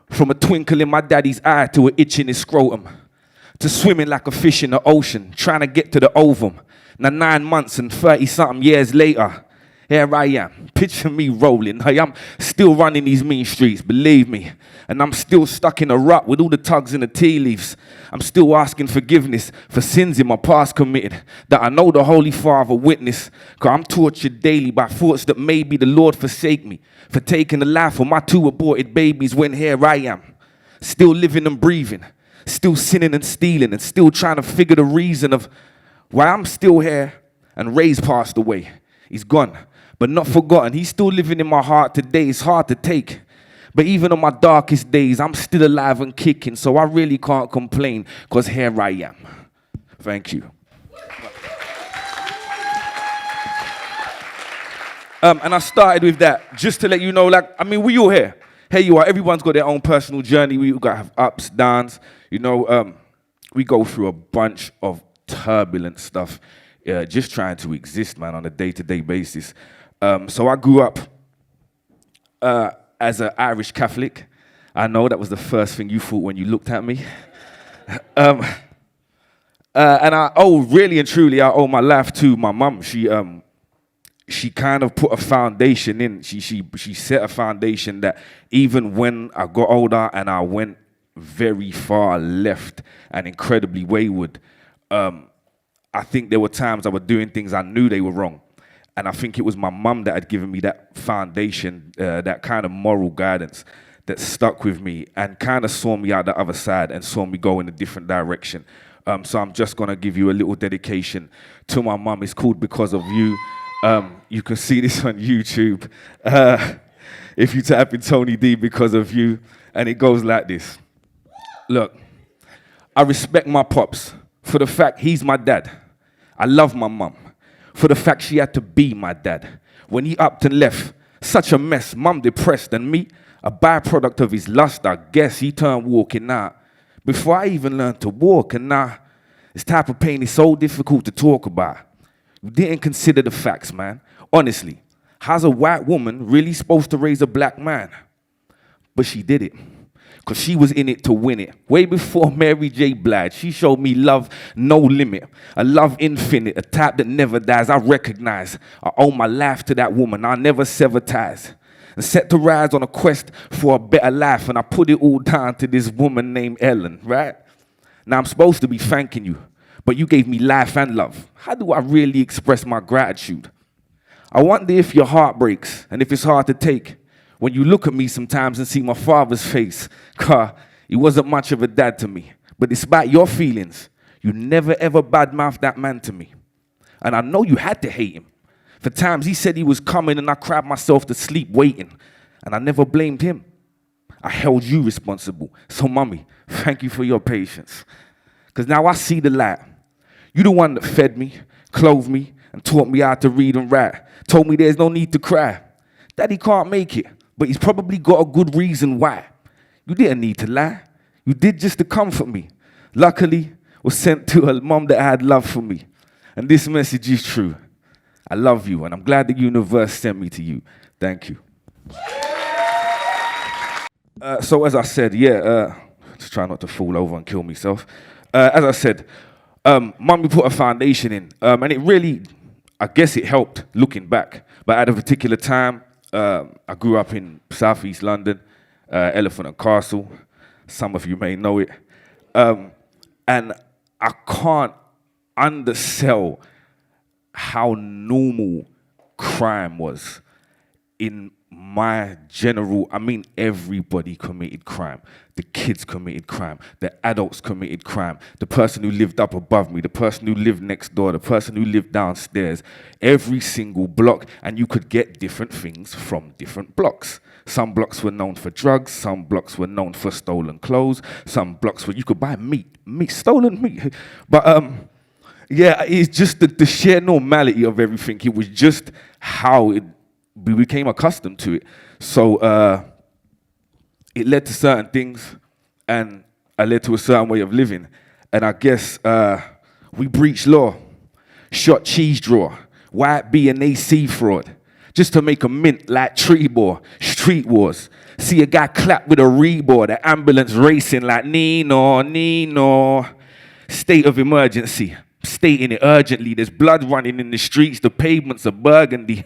From a twinkle in my daddy's eye to an itch in his scrotum, to swimming like a fish in the ocean, trying to get to the ovum. Now 9 months and 30-something years later, here I am, picture me rolling. Hey, I'm still running these mean streets, believe me. And I'm still stuck in a rut with all the tugs and the tea leaves. I'm still asking forgiveness for sins in my past committed that I know the Holy Father witness. Cause I'm tortured daily by thoughts that maybe the Lord forsake me for taking the life of my 2 aborted babies when here I am, still living and breathing, still sinning and stealing, and still trying to figure the reason of why I'm still here. And Ray's passed away. He's gone, but not forgotten. He's still living in my heart today. It's hard to take. But even on my darkest days, I'm still alive and kicking, so I really can't complain, because here I am. Thank you. And I started with that just to let you know, like, I mean, we all here. Here you are. Everyone's got their own personal journey. We all got to have ups, downs. You know, we go through a bunch of turbulent stuff, just trying to exist, man, on a day-to-day basis. So I grew up as an Irish Catholic. I know that was the first thing you thought when you looked at me. And I owe, really and truly, I owe my life to my mum. She kind of put a foundation in. She set a foundation that even when I got older and I went very far left and incredibly wayward, I think there were times I was doing things I knew they were wrong. And I think it was my mum that had given me that foundation, that kind of moral guidance that stuck with me and kind of saw me out the other side and saw me go in a different direction. So I'm just going to give you a little dedication to my mum. It's called Because of You. You can see this on YouTube. If you type in Tony D Because of You, and it goes like this. Look, I respect my pops for the fact he's my dad. I love my mum for the fact she had to be my dad. When he upped and left, such a mess, mum depressed, and me, a byproduct of his lust, I guess he turned walking out before I even learned to walk. And now, this type of pain is so difficult to talk about. You didn't consider the facts, man. Honestly, how's a white woman really supposed to raise a black man? But she did it, because she was in it to win it. Way before Mary J. Blige, she showed me love no limit, a love infinite, a type that never dies. I recognize I owe my life to that woman. I never sever ties. And set to rise on a quest for a better life, and I put it all down to this woman named Ellen, right? Now I'm supposed to be thanking you, but you gave me life and love. How do I really express my gratitude? I wonder if your heart breaks and if it's hard to take when you look at me sometimes and see my father's face. He wasn't much of a dad to me. But despite your feelings, you never ever badmouthed that man to me. And I know you had to hate him. For times he said he was coming and I cried myself to sleep waiting. And I never blamed him. I held you responsible. So mommy, thank you for your patience. Because now I see the light. You're the one that fed me, clothed me, and taught me how to read and write. Told me there's no need to cry. Daddy can't make it, but he's probably got a good reason why. You didn't need to lie. You did just to comfort me. Luckily, was sent to a mom that had love for me. And this message is true. I love you, and I'm glad the universe sent me to you. Thank you. So as I said, just try not to fall over and kill myself. As I said, Mummy put a foundation in, and it really, I guess it helped looking back. But at a particular time, I grew up in southeast London, Elephant and Castle. Some of you may know it. And I can't undersell how normal crime was in my general, I mean, everybody committed crime. The kids committed crime. The adults committed crime. The person who lived up above me, the person who lived next door, the person who lived downstairs. Every single block, and you could get different things from different blocks. Some blocks were known for drugs. Some blocks were known for stolen clothes. Some blocks where you could buy meat, stolen meat. But yeah, it's just the sheer normality of everything. It was just how we became accustomed to it. So it led to certain things, and I led to a certain way of living. And I guess we breached law. Shot cheese drawer, white B and AC fraud. Just to make a mint like Trebor, street wars. See a guy clap with a reboard, the ambulance racing like Nino, Nino. State of emergency, stating it urgently. There's blood running in the streets, the pavements are burgundy.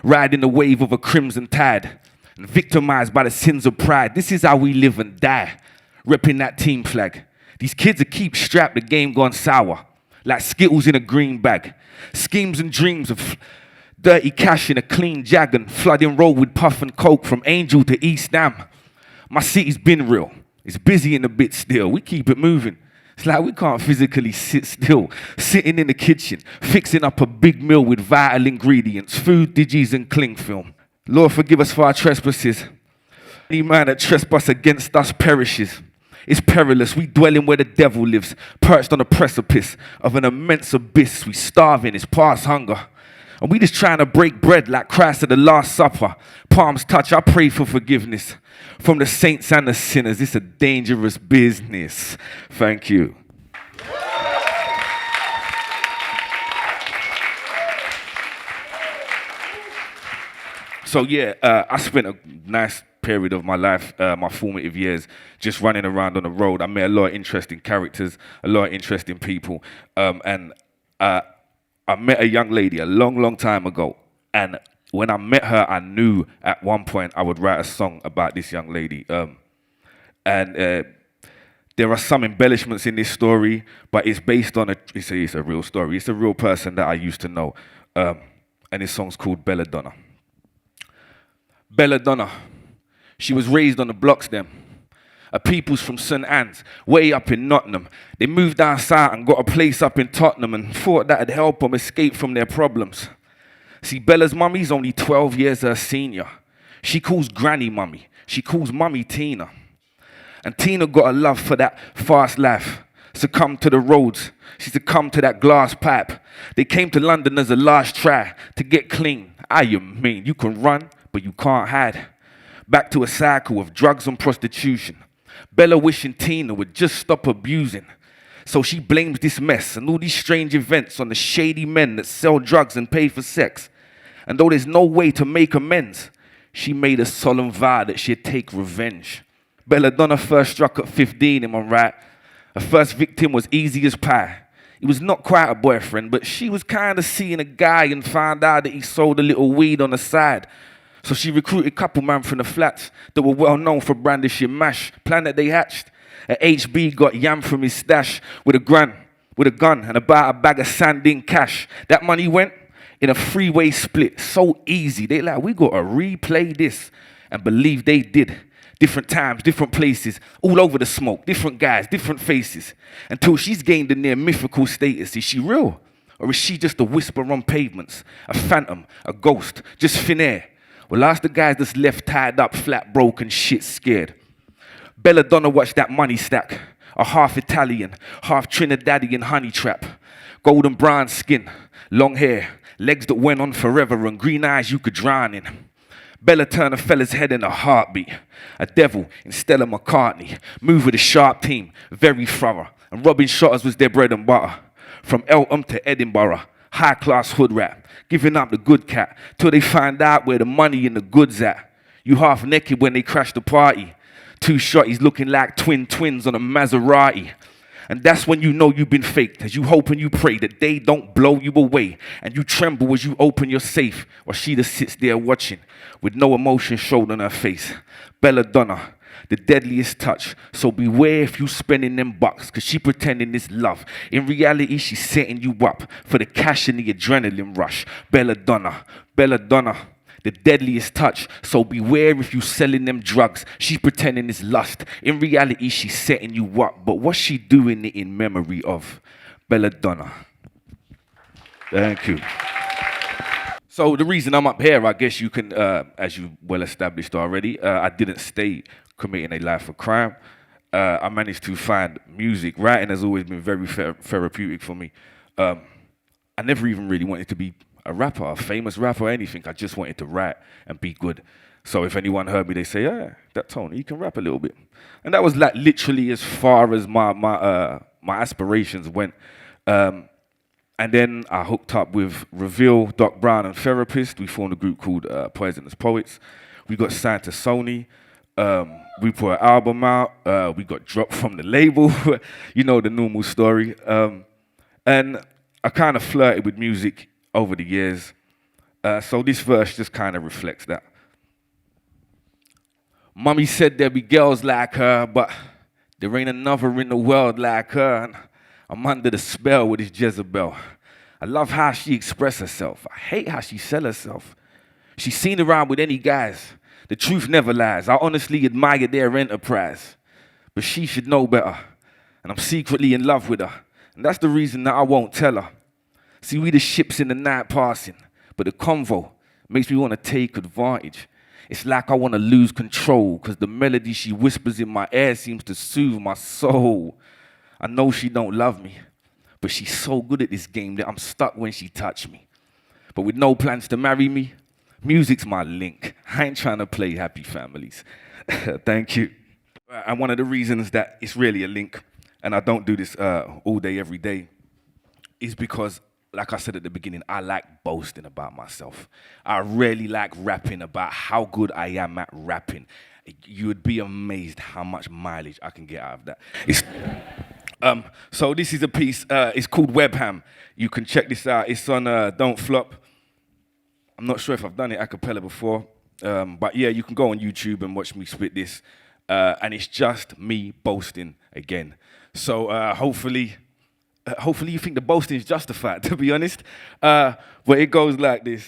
Riding the wave of a crimson tide, and victimized by the sins of pride. This is how we live and die, repping that team flag. These kids are keep strapped, the game gone sour, like Skittles in a green bag. Schemes and dreams of dirty cash in a clean jag and flooding road with puff and coke from Angel to East Ham. My city's been real. It's busy in a bit still. We keep it moving. It's like we can't physically sit still. Sitting in the kitchen, fixing up a big meal with vital ingredients, food, digis, and cling film. Lord, forgive us for our trespasses. Any man that trespass against us perishes. It's perilous. We dwelling where the devil lives, perched on the precipice of an immense abyss. We starving. It's past hunger. And we just trying to break bread like Christ at the Last Supper. Palms touch, I pray for forgiveness from the saints and the sinners. It's a dangerous business. Thank you. So yeah, I spent a nice period of my life, my formative years, just running around on the road. I met a lot of interesting characters, a lot of interesting people, and I met a young lady a long, long time ago, and when I met her, I knew at one point I would write a song about this young lady. There are some embellishments in this story, but it's based on it's a real story. It's a real person that I used to know, and this song's called Belladonna. Belladonna, she was raised on the blocks them. A people's from St. Anne's, way up in Nottingham. They moved down south and got a place up in Tottenham and thought that'd help them escape from their problems. See, Bella's mummy's only 12 years her senior. She calls Granny Mummy. She calls Mummy Tina. And Tina got a love for that fast life. Succumbed to the roads. She succumbed to that glass pipe. They came to London as a last try to get clean. You mean, you can run, but you can't hide. Back to a cycle of drugs and prostitution. Bella wishing Tina would just stop abusing. So she blames this mess and all these strange events on the shady men that sell drugs and pay for sex. And though there's no way to make amends, she made a solemn vow that she'd take revenge. Belladonna first struck at 15, am I right? Her first victim was easy as pie. He was not quite a boyfriend, but she was kind of seeing a guy and found out that he sold a little weed on the side. So she recruited a couple man from the flats that were well known for brandishing mash. Plan that they hatched. A HB got yam from his stash with a gun and about a bag of sand in cash. That money went in a freeway split. So easy. They like, we got to replay this. And believe they did. Different times, different places, all over the smoke. Different guys, different faces. Until she's gained a near mythical status. Is she real? Or is she just a whisper on pavements? A phantom, a ghost, just thin air? Well, ask the guys that's left tied up, flat, broken, shit scared. Belladonna watched that money stack. A half Italian, half Trinidadian honey trap. Golden brown skin, long hair, legs that went on forever, and green eyes you could drown in. Bella turned a fella's head in a heartbeat. A devil in Stella McCartney. Moved with a sharp team, very thorough. And robbing shotters was their bread and butter. From Eltham to Edinburgh. High-class hood rap, giving up the good cat, till they find out where the money and the goods at. You half naked when they crash the party. Two shotties looking like twins on a Maserati. And that's when you know you've been faked, as you hope and you pray that they don't blow you away. And you tremble as you open your safe, while she just sits there watching, with no emotion showed on her face. Belladonna, the deadliest touch. So beware if you spending them bucks, cause she pretending it's love. In reality, she's setting you up for the cash and the adrenaline rush. Belladonna, Belladonna, the deadliest touch. So beware if you selling them drugs. She's pretending it's lust. In reality, she's setting you up. But what's she doing it in memory of? Belladonna. Thank you. So the reason I'm up here, I guess you can, as you well established already, I didn't stay committing a life of crime. I managed to find music. Writing has always been very therapeutic for me. I never even really wanted to be a rapper, a famous rapper, or anything. I just wanted to write and be good. So if anyone heard me, they say, yeah, that Tony, you can rap a little bit. And that was like literally as far as my aspirations went. And And then I hooked up with Reveal, Doc Brown, and Therapist. We formed a group called Poisonous Poets. We got signed to Sony. We put an album out. We got dropped from the label. You know the normal story. And I kind of flirted with music over the years. So this verse just kind of reflects that. Mommy said there'd be girls like her, but there ain't another in the world like her. And I'm under the spell with this Jezebel. I love how she expresses herself. I hate how she sells herself. She's seen around with any guys. The truth never lies. I honestly admire their enterprise. But she should know better. And I'm secretly in love with her. And that's the reason that I won't tell her. See, we the ships in the night passing. But the convo makes me want to take advantage. It's like I want to lose control because the melody she whispers in my ear seems to soothe my soul. I know she don't love me, but she's so good at this game that I'm stuck when she touch me. But with no plans to marry me, music's my link. I ain't trying to play happy families. Thank you. And one of the reasons that it's really a link, and I don't do this all day, every day, is because, like I said at the beginning, I like boasting about myself. I really like rapping about how good I am at rapping. You would be amazed how much mileage I can get out of that. So this is a piece, it's called Webham. You can check this out. It's on Don't Flop. I'm not sure if I've done it a cappella before, but yeah, you can go on YouTube and watch me spit this. And it's just me boasting again. So hopefully you think the boasting is justified, to be honest. But it goes like this.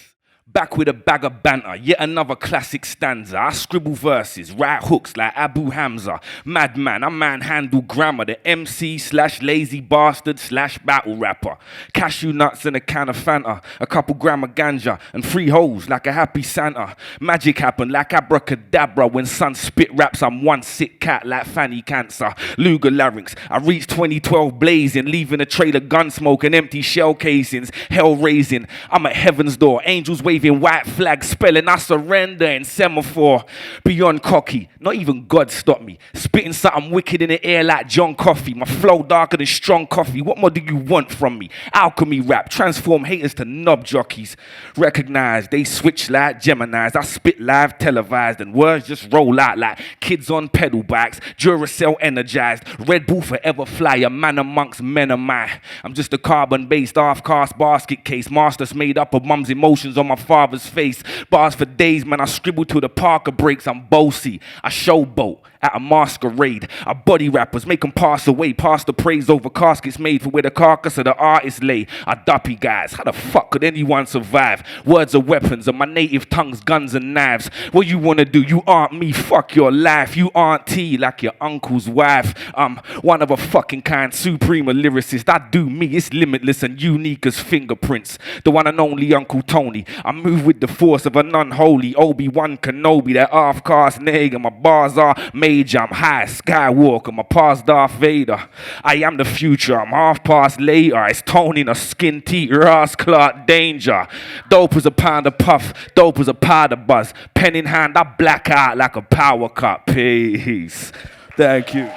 Back with a bag of banter, yet another classic stanza. I scribble verses, write hooks like Abu Hamza. Madman, I manhandle grammar, the MC/lazy bastard /battle rapper. Cashew nuts and a can of Fanta, a couple gram of ganja, and 3 hoes like a happy Santa. Magic happen like abracadabra. When sun spit raps, I'm one sick cat like Fanny Cancer. Luger larynx, I reached 2012 blazing, leaving a trail of gun smoke and empty shell casings. Hell raising, I'm at heaven's door, angels waving white flags, spelling I surrender in semaphore. Beyond cocky, not even God stopped me. Spitting something wicked in the air like John Coffey. My flow darker than strong coffee. What more do you want from me? Alchemy rap, transform haters to knob jockeys. Recognize, they switch like Geminis. I spit live, televised, and words just roll out like kids on pedal bikes. Duracell energized, Red Bull forever fly. A man amongst men am I. I'm just a carbon-based half-cast basket case. Masters made up of mum's emotions on my father's face. Bars for days, man, I scribble till the Parker breaks. I'm bossy, I showboat at a masquerade. I body rappers, make them pass away. Pass the praise over caskets made for where the carcass of the artist lay. I duppy guys, how the fuck could anyone survive? Words are weapons and my native tongue's guns and knives. What you wanna do? You aren't me, fuck your life. You aren't T like your uncle's wife. I'm one of a fucking kind, supreme lyricist. I do me, it's limitless and unique as fingerprints. The one and only Uncle Tony. I move with the force of an unholy Obi-Wan Kenobi. That half-caste nigga, my bars are major. I'm high Skywalker, my past Darth Vader. I am the future, I'm half past later. It's Tony in a skin teeth, Ross Clark danger. Dope as a pound of puff, dope as a powder buzz. Pen in hand, I black out like a power cut. Peace. Thank you.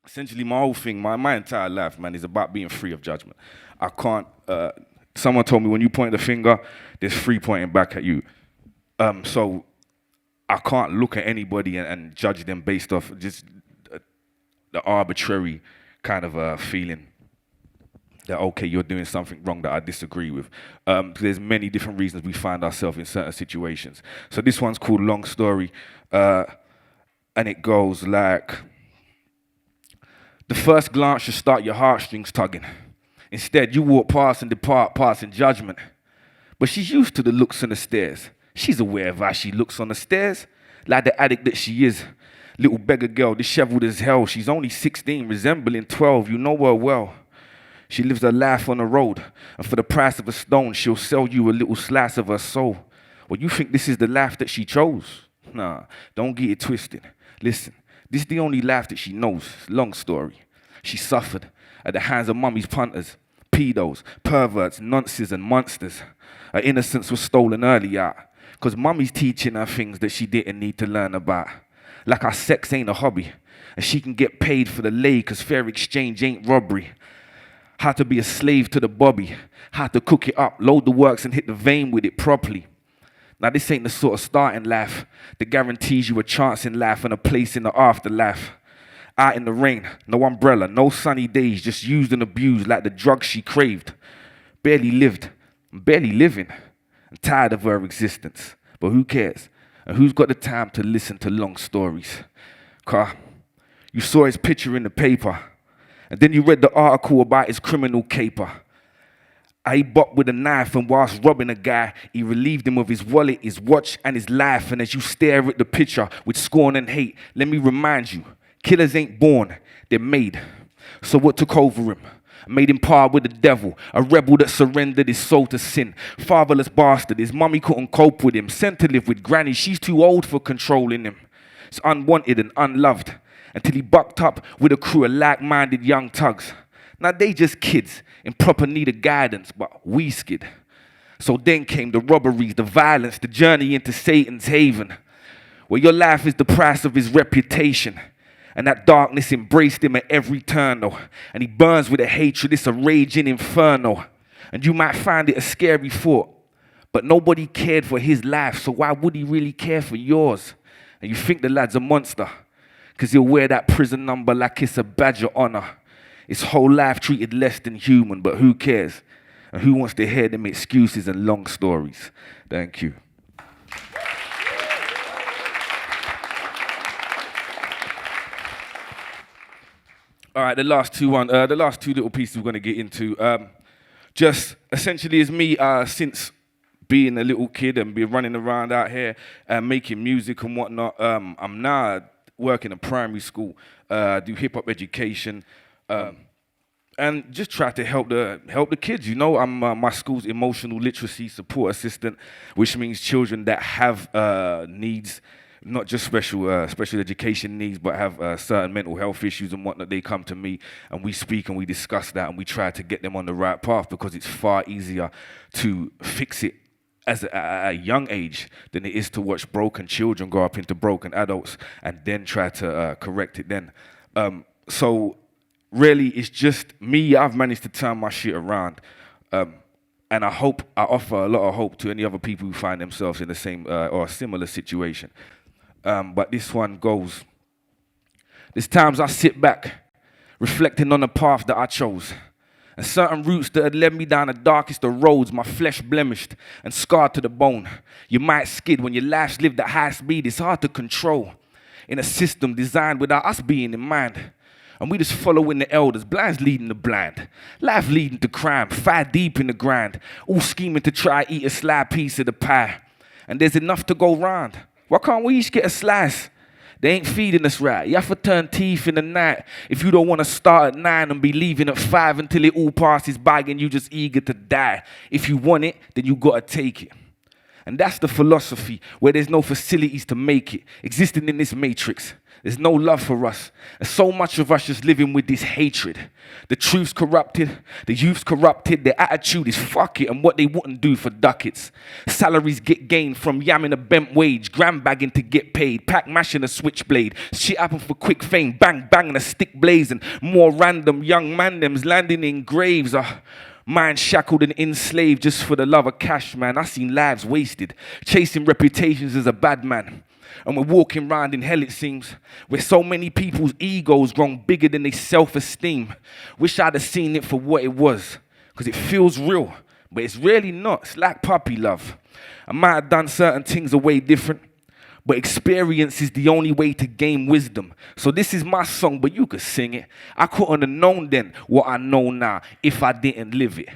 Essentially, my whole thing, my entire life, man, is about being free of judgment. I can't, someone told me when you point the finger, there's 3 pointing back at you. So I can't look at anybody and judge them based off just the arbitrary kind of feeling that, okay, you're doing something wrong that I disagree with. There's many different reasons we find ourselves in certain situations. So this one's called Long Story, and it goes like, the first glance should start your heartstrings tugging. Instead, you walk past and depart, passing judgment. But she's used to the looks and the stares. She's aware of how she looks on the stairs, like the addict that she is. Little beggar girl, disheveled as hell. She's only 16, resembling 12. You know her well. She lives her life on the road, and for the price of a stone, she'll sell you a little slice of her soul. Well, you think this is the life that she chose? Nah, don't get it twisted. Listen, this is the only life that she knows. Long story. She suffered at the hands of mummy's punters, pedos, perverts, nonces, and monsters. Her innocence was stolen early out, because mummy's teaching her things that she didn't need to learn about. Like our sex ain't a hobby, and she can get paid for the lay, because fair exchange ain't robbery. How to be a slave to the bobby. How to cook it up, load the works and hit the vein with it properly. Now this ain't the sort of start in life that guarantees you a chance in life and a place in the afterlife. Out in the rain, no umbrella, no sunny days, just used and abused like the drugs she craved. Barely lived, barely living, and tired of her existence. But who cares? And who's got the time to listen to long stories? Car, you saw his picture in the paper, and then you read the article about his criminal caper. He bopped with a knife, and whilst robbing a guy, he relieved him of his wallet, his watch, and his life. And as you stare at the picture with scorn and hate, let me remind you, killers ain't born, they're made. So what took over him? Made him par with the devil, a rebel that surrendered his soul to sin. Fatherless bastard, his mummy couldn't cope with him. Sent to live with granny, she's too old for controlling him. It's unwanted and unloved, until he bucked up with a crew of like-minded young thugs. Now they just kids, in proper need of guidance, but we skid. So then came the robberies, the violence, the journey into Satan's haven, where your life is the price of his reputation. And that darkness embraced him at every turn, though. And he burns with a hatred, it's a raging inferno. And you might find it a scary thought, but nobody cared for his life, so why would he really care for yours? And you think the lad's a monster, because he'll wear that prison number like it's a badge of honor. His whole life treated less than human, but who cares? And who wants to hear them excuses and long stories? Thank you. All right, the last two little pieces we're going to get into, just essentially is me since being a little kid and be running around out here making music and whatnot. I'm now working in primary school, do hip hop education, and just try to help the kids. You know, I'm my school's emotional literacy support assistant, which means children that have needs. Not just special education needs, but have certain mental health issues and whatnot. They come to me and we speak and we discuss that and we try to get them on the right path, because it's far easier to fix it at a young age than it is to watch broken children grow up into broken adults and then try to correct it then. So really, it's just me. I've managed to turn my shit around. And I offer a lot of hope to any other people who find themselves in the same or a similar situation. But this one goes. There's times I sit back, reflecting on the path that I chose, and certain routes that had led me down the darkest of roads, my flesh blemished and scarred to the bone. You might skid when your life's lived at high speed. It's hard to control in a system designed without us being in mind. And we just following the elders, blinds leading the blind, life leading to crime, fire deep in the grind, all scheming to try eat a sly piece of the pie. And there's enough to go round. Why can't we each get a slice? They ain't feeding us right. You have to turn teeth in the night if you don't want to start at 9 and be leaving at 5 until it all passes by and you just eager to die. If you want it, then you got to take it. And that's the philosophy where there's no facilities to make it. Existing in this matrix, there's no love for us. And so much of us just living with this hatred. The truth's corrupted, the youth's corrupted, their attitude is fuck it and what they wouldn't do for ducats. Salaries get gained from yamming a bent wage, gram bagging to get paid, pack mashing a switchblade. Shit happen for quick fame, bang bang and a stick blazing. More random young man them's landing in graves. Mind shackled and enslaved just for the love of cash, man. I seen lives wasted, chasing reputations as a bad man. And we're walking around in hell, it seems, where so many people's egos grown bigger than their self-esteem. Wish I'd have seen it for what it was, because it feels real, but it's really not. It's like puppy love. I might have done certain things a way different, but experience is the only way to gain wisdom. So this is my song, but you could sing it. I couldn't have known then what I know now if I didn't live it.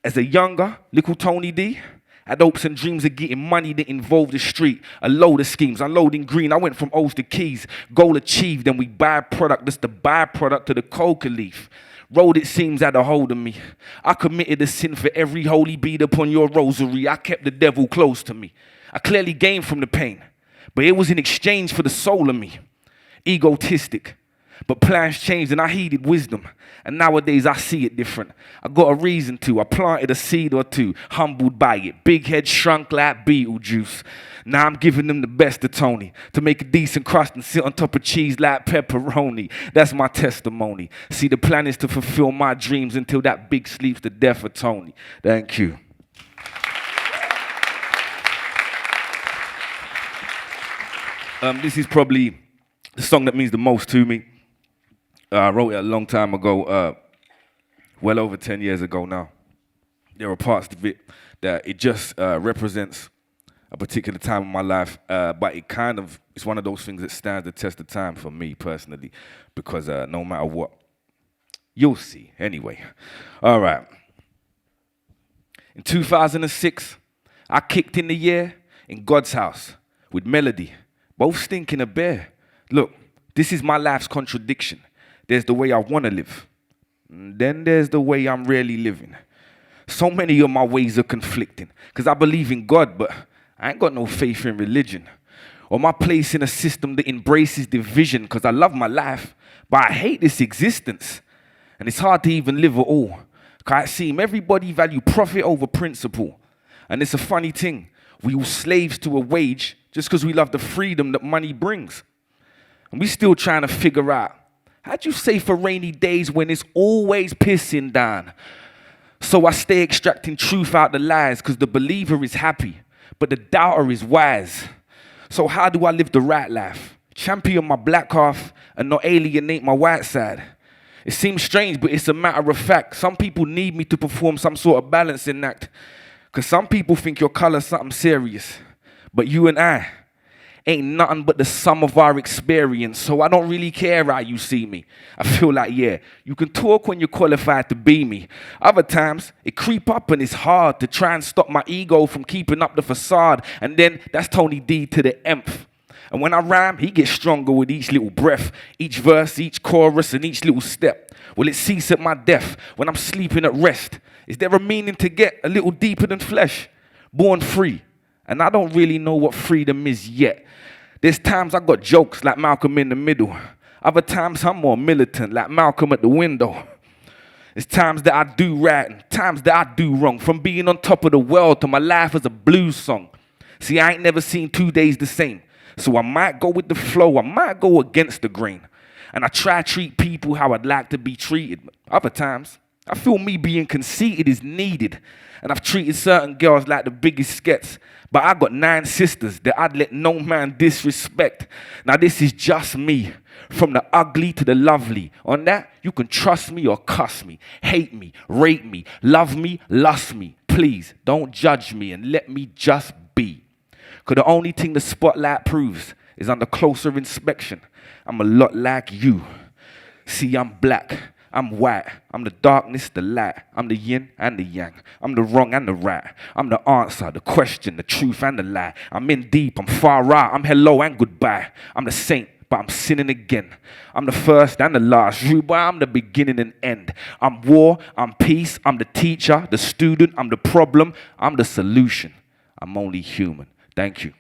As a younger, little Tony D, had hopes and dreams of getting money that involved the street. A load of schemes, unloading green. I went from O's to Keys. Goal achieved, then we buy product. That's the byproduct of the coca leaf. Road, it seems, had a hold of me. I committed a sin for every holy bead upon your rosary. I kept the devil close to me. I clearly gained from the pain, but it was in exchange for the soul of me. Egotistic. But plans changed and I heeded wisdom. And nowadays I see it different. I got a reason to. I planted a seed or two, humbled by it. Big head shrunk like Beetlejuice. Now I'm giving them the best of Tony to make a decent crust and sit on top of cheese like pepperoni. That's my testimony. See, the plan is to fulfill my dreams until that big sleeps the death of Tony. Thank you. This is probably the song that means the most to me. I wrote it a long time ago, well over 10 years ago now. There are parts of it that it just represents a particular time in my life, but it's one of those things that stands the test of time for me personally, because no matter what, you'll see. Anyway, all right. In 2006, I kicked in the year in God's house with Melody, both stinking a bear. Look, this is my life's contradiction. There's the way I want to live. And then there's the way I'm really living. So many of my ways are conflicting, because I believe in God, but I ain't got no faith in religion. Or my place in a system that embraces division, because I love my life, but I hate this existence. And it's hard to even live at all. Because it seems everybody value profit over principle. And it's a funny thing. We all slaves to a wage just because we love the freedom that money brings. And we still trying to figure out, how'd you say for rainy days when it's always pissing down? So I stay extracting truth out the lies, because the believer is happy, but the doubter is wise. So how do I live the right life? Champion my black half and not alienate my white side. It seems strange, but it's a matter of fact. Some people need me to perform some sort of balancing act, because some people think your color's something serious. But you and I ain't nothing but the sum of our experience, so I don't really care how you see me. I feel like, yeah, you can talk when you're qualified to be me. Other times, it creep up and it's hard to try and stop my ego from keeping up the facade. And then that's Tony D to the nth. And when I rhyme, he gets stronger with each little breath, each verse, each chorus, and each little step. Will it cease at my death when I'm sleeping at rest? Is there a meaning to get a little deeper than flesh? Born free. And I don't really know what freedom is yet. There's times I got jokes like Malcolm in the middle. Other times I'm more militant like Malcolm at the window. There's times that I do right and times that I do wrong. From being on top of the world to my life as a blues song. See, I ain't never seen 2 days the same. So I might go with the flow, I might go against the grain. And I try to treat people how I'd like to be treated. Other times, I feel me being conceited is needed. And I've treated certain girls like the biggest skets. But I got 9 sisters that I'd let no man disrespect. Now this is just me. From the ugly to the lovely. On that, you can trust me or cuss me. Hate me, rate me, love me, lust me. Please, don't judge me and let me just be. Because the only thing the spotlight proves is under closer inspection. I'm a lot like you. See, I'm black. I'm white. I'm the darkness, the light. I'm the yin and the yang. I'm the wrong and the right. I'm the answer, the question, the truth and the lie. I'm in deep, I'm far out. I'm hello and goodbye. I'm the saint, but I'm sinning again. I'm the first and the last. But I'm the beginning and end. I'm war, I'm peace. I'm the teacher, the student. I'm the problem. I'm the solution. I'm only human. Thank you.